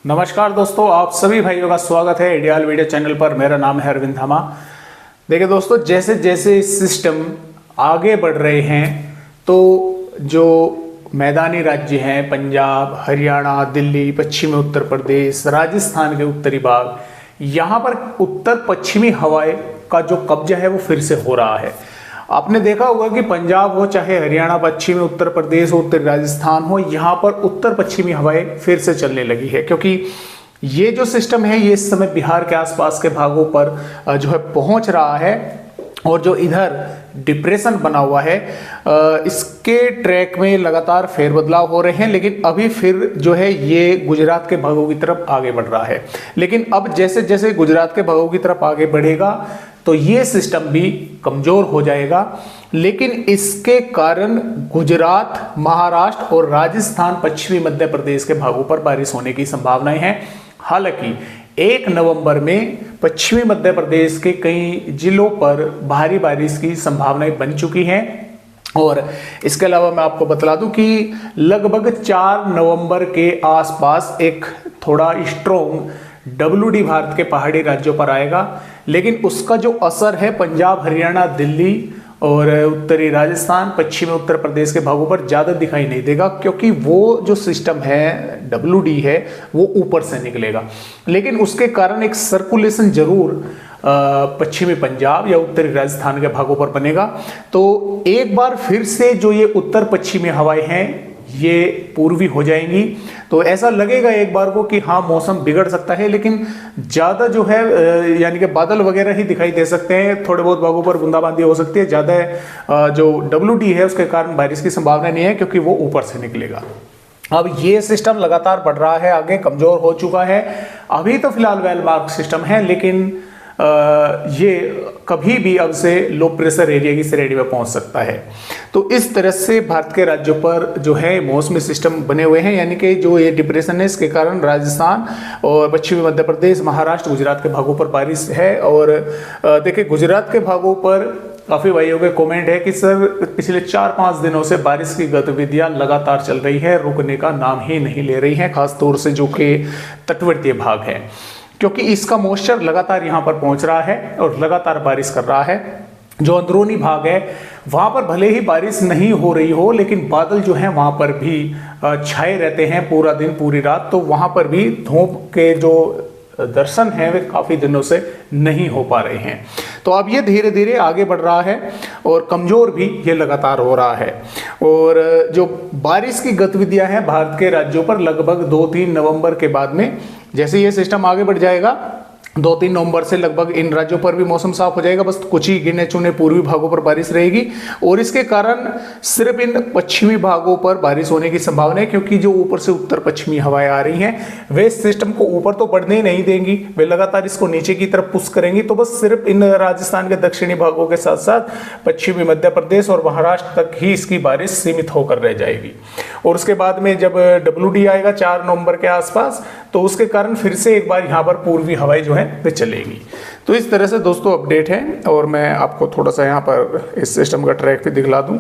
नमस्कार दोस्तों, आप सभी भाइयों का स्वागत है आइडियल वीडियो चैनल पर। मेरा नाम है अरविंद धामा। देखिए दोस्तों, जैसे जैसे सिस्टम आगे बढ़ रहे हैं तो जो मैदानी राज्य हैं पंजाब, हरियाणा, दिल्ली, पश्चिमी उत्तर प्रदेश, राजस्थान के उत्तरी भाग, यहाँ पर उत्तर पश्चिमी हवाएं का जो कब्जा है वो फिर से हो रहा है। आपने देखा होगा कि पंजाब हो चाहे हरियाणा, पश्चिमी उत्तर प्रदेश हो, उत्तरी राजस्थान हो, यहाँ पर उत्तर पश्चिमी हवाएं फिर से चलने लगी है, क्योंकि ये जो सिस्टम है ये इस समय बिहार के आसपास के भागों पर जो है पहुंच रहा है। और जो इधर डिप्रेशन बना हुआ है इसके ट्रैक में लगातार फेरबदलाव हो रहे हैं, लेकिन अभी फिर जो है ये गुजरात के भागों की तरफ आगे बढ़ रहा है। लेकिन अब जैसे जैसे गुजरात के भागों की तरफ आगे बढ़ेगा तो ये सिस्टम भी कमजोर हो जाएगा, लेकिन इसके कारण गुजरात, महाराष्ट्र और राजस्थान, पश्चिमी मध्य प्रदेश के भागों पर बारिश होने की संभावनाएं हैं। हालांकि 1 नवंबर में पश्चिमी मध्य प्रदेश के कई जिलों पर भारी बारिश की संभावनाएं बन चुकी हैं। और इसके अलावा मैं आपको बता दूं कि लगभग 4 नवंबर के आसपास एक थोड़ा स्ट्रॉन्ग WD भारत के पहाड़ी राज्यों पर आएगा, लेकिन उसका जो असर है पंजाब, हरियाणा, दिल्ली और उत्तरी राजस्थान, पश्चिमी उत्तर प्रदेश के भागों पर ज़्यादा दिखाई नहीं देगा, क्योंकि वो जो सिस्टम है WD है वो ऊपर से निकलेगा। लेकिन उसके कारण एक सर्कुलेशन जरूर पश्चिमी पंजाब या उत्तरी राजस्थान के भागों पर बनेगा। तो एक बार फिर से जो ये उत्तर पश्चिमी हवाएं हैं ये पूर्वी हो जाएंगी, तो ऐसा लगेगा एक बार को कि हाँ मौसम बिगड़ सकता है, लेकिन ज़्यादा जो है यानी कि बादल वगैरह ही दिखाई दे सकते हैं। थोड़े बहुत भागों पर बूंदाबांदी हो सकती है। ज़्यादा जो WD है उसके कारण बारिश की संभावना नहीं है, क्योंकि वो ऊपर से निकलेगा। अब ये सिस्टम लगातार बढ़ रहा है, आगे कमजोर हो चुका है। अभी तो फिलहाल वेल मार्क सिस्टम है, लेकिन ये कभी भी अब से लो प्रेशर एरिया की श्रेणी में पहुंच सकता है। तो इस तरह से भारत के राज्यों पर जो है मौसमी सिस्टम बने हुए हैं, यानी कि जो ये डिप्रेशन है इसके कारण राजस्थान और पश्चिमी मध्य प्रदेश, महाराष्ट्र, गुजरात के भागों पर बारिश है। और देखिए गुजरात के भागों पर काफ़ी भाइयों के कमेंट है कि सर पिछले 4-5 दिनों से बारिश की गतिविधियां लगातार चल रही है, रुकने का नाम ही नहीं ले रही हैं, खासतौर से जो कि तटवर्तीय भाग है, क्योंकि इसका मॉइस्चर लगातार यहाँ पर पहुँच रहा है और लगातार बारिश कर रहा है। जो अंदरूनी भाग है वहाँ पर भले ही बारिश नहीं हो रही हो, लेकिन बादल जो हैं वहाँ पर भी छाए रहते हैं पूरा दिन पूरी रात, तो वहाँ पर भी धूप के जो दर्शन हैं वे काफ़ी दिनों से नहीं हो पा रहे हैं। तो अब ये धीरे धीरे आगे बढ़ रहा है और कमज़ोर भी ये लगातार हो रहा है। और जो बारिश की गतिविधियां हैं भारत के राज्यों पर लगभग 2-3 नवंबर के बाद में, जैसे ये सिस्टम आगे बढ़ जाएगा 2-3 नवंबर से लगभग इन राज्यों पर भी मौसम साफ हो जाएगा। बस कुछ ही गिने चुने पूर्वी भागों पर बारिश रहेगी, और इसके कारण सिर्फ इन पश्चिमी भागों पर बारिश होने की संभावना है, क्योंकि जो ऊपर से उत्तर पश्चिमी हवाएं आ रही हैं वे इस सिस्टम को ऊपर तो बढ़ने ही नहीं देंगी, वे लगातार इसको नीचे की तरफ पुश करेंगी। तो बस सिर्फ इन राजस्थान के दक्षिणी भागों के साथ साथ पश्चिमी मध्य प्रदेश और महाराष्ट्र तक ही इसकी बारिश सीमित होकर रह जाएगी। और उसके बाद में जब WD आएगा 4 नवंबर के आसपास, तो उसके कारण फिर से एक बार यहाँ पर पूर्वी हवाएं जो है वे चलेगी। तो इस तरह से दोस्तों अपडेट है, और मैं आपको थोड़ा सा यहाँ पर इस सिस्टम का ट्रैक भी दिखला दूँ।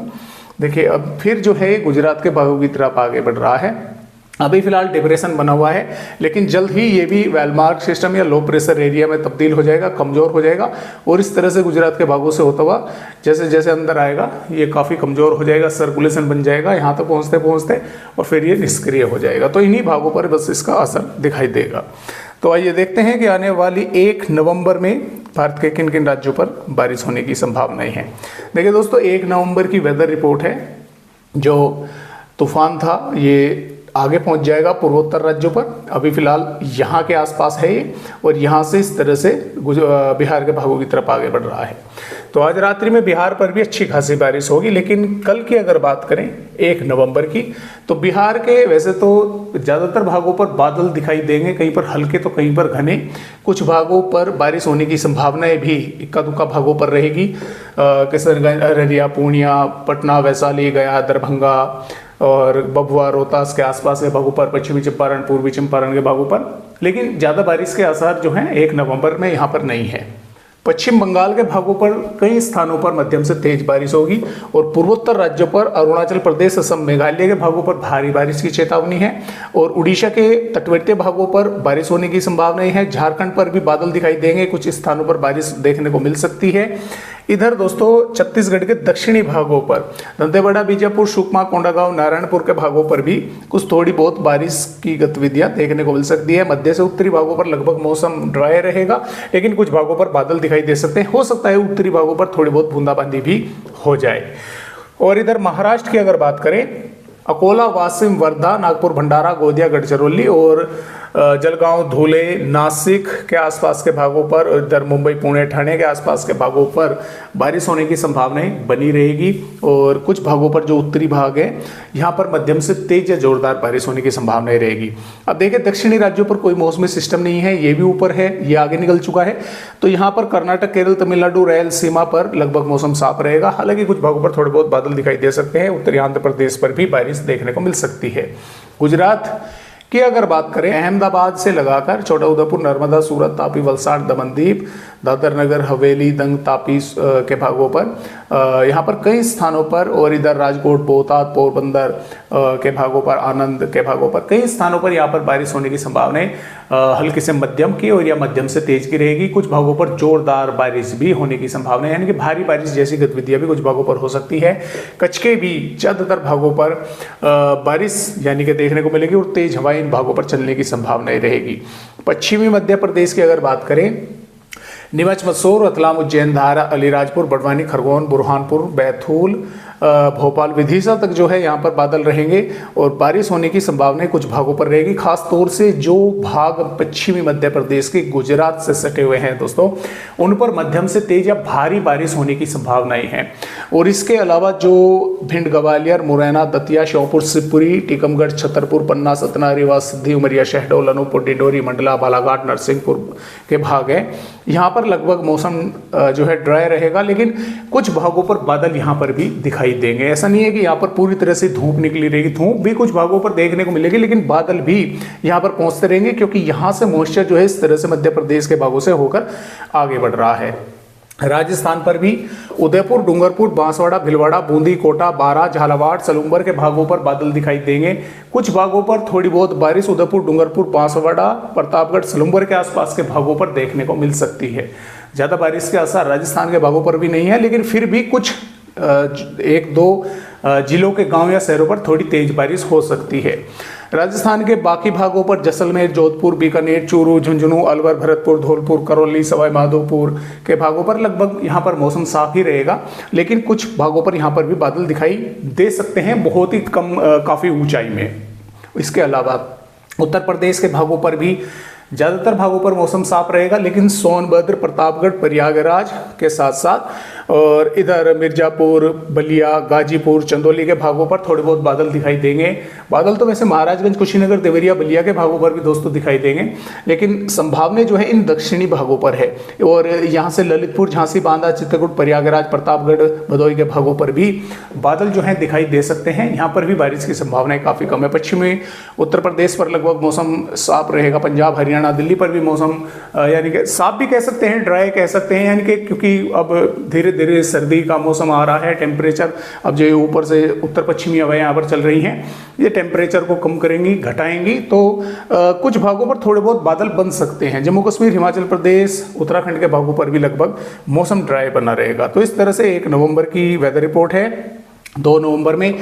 देखिए अब फिर जो है गुजरात के भागों की तरफ आगे बढ़ रहा है। अभी फिलहाल डिप्रेशन बना हुआ है, लेकिन जल्द ही ये भी वेलमार्क सिस्टम या लो प्रेशर एरिया में तब्दील हो जाएगा, कमज़ोर हो जाएगा। और इस तरह से गुजरात के भागों से होता हुआ जैसे जैसे अंदर आएगा ये काफ़ी कमज़ोर हो जाएगा, सर्कुलेशन बन जाएगा यहाँ तक पहुँचते पहुँचते, और फिर ये निष्क्रिय हो जाएगा। तो इन्हीं भागों पर बस इसका असर दिखाई देगा। तो आइए देखते हैं कि आने वाली 1 नवंबर में भारत के किन किन राज्यों पर बारिश होने की संभावनाएं हैं। देखिए दोस्तों, 1 नवंबर की वेदर रिपोर्ट है। जो तूफान था ये आगे पहुंच जाएगा पूर्वोत्तर राज्यों पर। अभी फिलहाल यहाँ के आसपास है ये, और यहाँ से इस तरह से बिहार के भागों की तरफ आगे बढ़ रहा है। तो आज रात्रि में बिहार पर भी अच्छी खासी बारिश होगी, लेकिन कल की अगर बात करें 1 नवंबर की, तो बिहार के वैसे तो ज़्यादातर भागों पर बादल दिखाई देंगे, कहीं पर हल्के तो कहीं पर घने। कुछ भागों पर बारिश होने की संभावनाएं भी इक्का दुक्का भागों पर रहेगी। किशनगंज, अररिया, पूर्णिया, पटना, वैशाली, गया, दरभंगा और बबुआ, रोहतास के आसपास के भागों पर, पश्चिमी चंपारण, पूर्वी चंपारण के भागों पर, लेकिन ज़्यादा बारिश के आसार जो हैं 1 नवंबर में यहाँ पर नहीं है। पश्चिम बंगाल के भागों पर कई स्थानों पर मध्यम से तेज बारिश होगी और पूर्वोत्तर राज्यों पर अरुणाचल प्रदेश, असम, मेघालय के भागों पर भारी बारिश की चेतावनी है और उड़ीसा के तटवर्ती भागों पर बारिश होने की संभावना है। झारखंड पर भी बादल दिखाई देंगे, कुछ स्थानों पर बारिश देखने को मिल सकती है। इधर दोस्तों छत्तीसगढ़ के दक्षिणी भागों पर दंतेवाड़ा, बीजापुर, सुकमा, कोंडागांव, नारायणपुर के भागों पर भी कुछ थोड़ी बहुत बारिश की गतिविधियां देखने को मिल सकती है। मध्य से उत्तरी भागों पर लगभग मौसम ड्राई रहेगा, लेकिन कुछ भागों पर बादल दिखाई दे सकते हैं। हो सकता है उत्तरी भागों पर थोड़ी बहुत बूंदाबांदी भी हो जाए। और इधर महाराष्ट्र की अगर बात करें, अकोला, वाशिम, वर्धा, नागपुर, भंडारा, गोंदिया, गढ़चिरौली और जलगांव, धुले, नासिक के आसपास के भागों पर, इधर मुंबई, पुणे, ठाणे के आसपास के भागों पर बारिश होने की संभावनाएं बनी रहेगी और कुछ भागों पर जो उत्तरी भाग है यहाँ पर मध्यम से तेज या जोरदार बारिश होने की संभावनाएं रहेगी। अब देखिए दक्षिणी राज्यों पर कोई मौसमी सिस्टम नहीं है, ये भी ऊपर है, ये आगे निकल चुका है, तो यहाँ पर कर्नाटक, केरल, तमिलनाडु, रायल सीमा पर लगभग मौसम साफ रहेगा। हालांकि कुछ भागों पर थोड़े बहुत बादल दिखाई दे सकते हैं। उत्तरी आंध्र प्रदेश पर भी बारिश देखने को मिल सकती है। गुजरात की अगर बात करें, अहमदाबाद से लगाकर छोटा उदेपुर, नर्मदा, सूरत, तापी, वलसाड, दमनदीप, दादर नगर हवेली, दंग, तापी के भागों पर यहाँ पर कई स्थानों पर और इधर राजकोट, बोहतात, पोरबंदर के भागों पर, आनंद के भागों पर कई स्थानों पर यहाँ पर बारिश होने की संभावनाएं हल्की से मध्यम की और या मध्यम से तेज की रहेगी। कुछ भागों पर जोरदार बारिश भी होने की संभावना है, यानी कि भारी बारिश जैसी गतिविधियां भी कुछ भागों पर हो सकती है। कच्छ के भी ज्यादातर भागों पर बारिश यानी कि देखने को मिलेगी और तेज हवाएं इन भागों पर चलने की संभावनाएं रहेगी। पश्चिमी मध्य प्रदेश की अगर बात करें, नीमच, मंदसौर, रतलाम, उज्जैन, धार, अलीराजपुर, बड़वानी, खरगोन, बुरहानपुर, बैतूल, भोपाल, विदिशा तक जो है यहाँ पर बादल रहेंगे और बारिश होने की संभावना कुछ भागों पर रहेगी। खास तौर से जो भाग पश्चिमी मध्य प्रदेश के गुजरात से सटे हुए हैं दोस्तों, उन पर मध्यम से तेज या भारी बारिश होने की संभावनाएं हैं। और इसके अलावा जो भिंड, ग्वालियर, मुरैना, दतिया, श्योपुर, शिवपुरी, टीकमगढ़, छतरपुर, पन्ना, सतना, रीवा, सिद्धि, उमरिया, शहडोल, अनूपपुर, डिंडोरी, मंडला, बालाघाट, नरसिंहपुर के भाग हैं, यहाँ पर लगभग मौसम जो है ड्राई रहेगा, लेकिन कुछ भागों पर बादल यहाँ पर भी दिखाई देंगे। ऐसा नहीं है कि यहाँ पर पूरी तरह से धूप निकली रहेगी, धूप भी कुछ भागों पर देखने को मिलेगी, लेकिन बादल भी यहाँ पर पहुंचते रहेंगे क्योंकि यहाँ से मॉइस्चर जो है इस तरह से मध्य प्रदेश के भागों से होकर आगे बढ़ रहा है। राजस्थान पर भी उदयपुर, डूंगरपुर, बांसवाड़ा, भिलवाड़ा, बूंदी, कोटा, बारां, झालावाड़, सलूंबर के भागों पर बादल दिखाई देंगे। कुछ भागों पर थोड़ी बहुत बारिश उदयपुर, डूंगरपुर, बांसवाड़ा, प्रतापगढ़, सलूंबर के आसपास के भागों पर देखने को मिल सकती है। ज़्यादा बारिश के असर राजस्थान के भागों पर भी नहीं है, लेकिन फिर भी कुछ एक दो जिलों के गांव या शहरों पर थोड़ी तेज बारिश हो सकती है। राजस्थान के बाकी भागों पर जैसलमेर, जोधपुर, बीकानेर, चूरू, झुंझुनू, अलवर, भरतपुर, धौलपुर, करौली, सवाई माधोपुर के भागों पर लगभग यहाँ पर मौसम साफ ही रहेगा, लेकिन कुछ भागों पर यहाँ पर भी बादल दिखाई दे सकते हैं, बहुत ही कम, काफ़ी ऊंचाई में। इसके अलावा उत्तर प्रदेश के भागों पर भी ज़्यादातर भागों पर मौसम साफ रहेगा, लेकिन सोनभद्र, प्रतापगढ़, प्रयागराज के साथ साथ और इधर मिर्जापुर, बलिया, गाजीपुर, चंदौली के भागों पर थोड़े बहुत बादल दिखाई देंगे। बादल तो वैसे महाराजगंज, कुशीनगर, देवरिया, बलिया के भागों पर भी दोस्तों दिखाई देंगे, लेकिन संभावना जो है इन दक्षिणी भागों पर है। और यहाँ से ललितपुर, झांसी, बांदा, चित्रकूट, प्रयागराज, प्रतापगढ़, भदोही के भागों पर भी बादल जो है दिखाई दे सकते हैं। यहाँ पर भी बारिश की संभावनाएं काफ़ी कम है। पश्चिमी उत्तर प्रदेश पर लगभग मौसम साफ रहेगा। पंजाब, हरियाणा, दिल्ली पर भी मौसम यानी कि साफ भी कह सकते हैं, ड्राई कह सकते हैं, यानी कि क्योंकि अब धीरे धीरे सर्दी का मौसम आ रहा है। टेम्परेचर अब जो ऊपर से उत्तर पश्चिमी हवाएं यहाँ पर चल रही हैं, ये टेम्परेचर को कम करेंगी, घटाएंगी, तो कुछ भागों पर थोड़े बहुत बादल बन सकते हैं। जम्मू कश्मीर, हिमाचल प्रदेश, उत्तराखंड के भागों पर भी लगभग मौसम ड्राई बना रहेगा। तो इस तरह से 1 नवंबर की वेदर रिपोर्ट है। 2 नवंबर में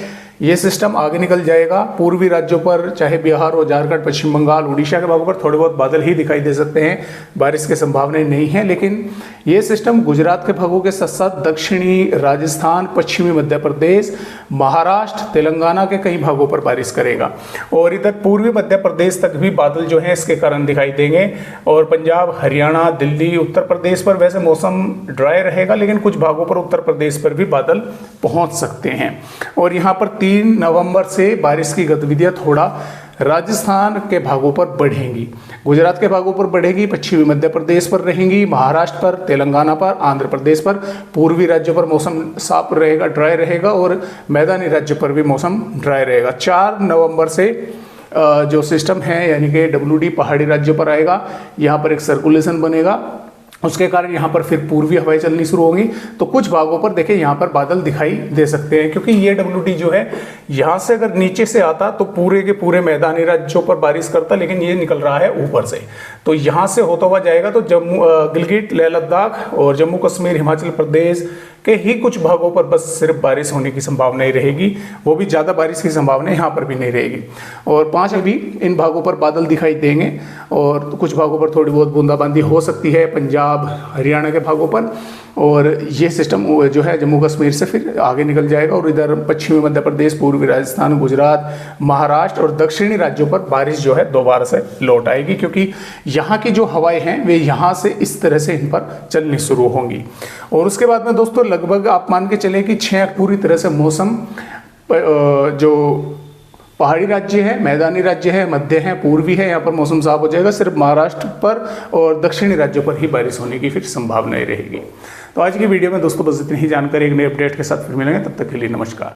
ये सिस्टम आगे निकल जाएगा। पूर्वी राज्यों पर चाहे बिहार हो, झारखंड, पश्चिम बंगाल, उड़ीसा के भागों पर थोड़े बहुत बादल ही दिखाई दे सकते हैं, बारिश की संभावनाएं नहीं है। लेकिन ये सिस्टम गुजरात के भागों के साथ साथ दक्षिणी राजस्थान, पश्चिमी मध्य प्रदेश, महाराष्ट्र, तेलंगाना के कई भागों पर बारिश करेगा और इधर पूर्वी मध्य प्रदेश तक भी बादल जो है इसके कारण दिखाई देंगे। और पंजाब, हरियाणा, दिल्ली, उत्तर प्रदेश पर वैसे मौसम ड्राई रहेगा, लेकिन कुछ भागों पर उत्तर प्रदेश पर भी बादल पहुंच सकते हैं। और यहाँ पर 3 नवंबर से बारिश की गतिविधियां थोड़ा राजस्थान के भागों पर बढ़ेंगी, गुजरात के भागों पर बढ़ेगी, पश्चिमी मध्य प्रदेश पर रहेंगी, महाराष्ट्र पर, तेलंगाना पर, आंध्र प्रदेश पर, पूर्वी राज्यों पर मौसम साफ रहेगा, ड्राई रहेगा और मैदानी राज्यों पर भी मौसम ड्राई रहेगा। 4 नवंबर से जो सिस्टम है यानी कि WD पहाड़ी राज्यों पर आएगा, यहाँ पर एक सर्कुलेशन बनेगा उसके कारण यहाँ पर फिर पूर्वी हवाएं चलनी शुरू होंगी। तो कुछ भागों पर देखिए यहाँ पर बादल दिखाई दे सकते हैं, क्योंकि ये WD जो है यहाँ से अगर नीचे से आता तो पूरे के पूरे मैदानी राज्यों पर बारिश करता, लेकिन ये निकल रहा है ऊपर से, तो यहाँ से होता हुआ जाएगा तो जम्मू, गिलगिट, लेह लद्दाख और जम्मू कश्मीर, हिमाचल प्रदेश के ही कुछ भागों पर बस सिर्फ बारिश होने की संभावना ही रहेगी, वो भी ज़्यादा बारिश की संभावना यहाँ पर भी नहीं रहेगी। और 5 अभी इन भागों पर बादल दिखाई देंगे और कुछ भागों पर थोड़ी बहुत बूंदाबांदी हो सकती है, पंजाब हरियाणा के भागों पर। और ये सिस्टम जो है जम्मू कश्मीर से फिर आगे निकल जाएगा और इधर पश्चिमी मध्य प्रदेश, पूर्वी राजस्थान, गुजरात, महाराष्ट्र और दक्षिणी राज्यों पर बारिश जो है दोबारा से लौट आएगी, क्योंकि यहाँ की जो हवाएं हैं वे यहाँ से इस तरह से इन पर चलनी शुरू होंगी। और उसके बाद में दोस्तों लगभग आप मान के चलें कि 6 पूरी तरह से मौसम जो पहाड़ी राज्य है, मैदानी राज्य है, मध्य है, पूर्वी है, यहाँ पर मौसम साफ हो जाएगा। सिर्फ महाराष्ट्र पर और दक्षिणी राज्यों पर ही बारिश होने की फिर संभावनाएं रहेगी। तो आज की वीडियो में दोस्तों बस इतनी ही जानकारी, एक नए अपडेट के साथ फिर मिलेंगे, तब तक के लिए नमस्कार।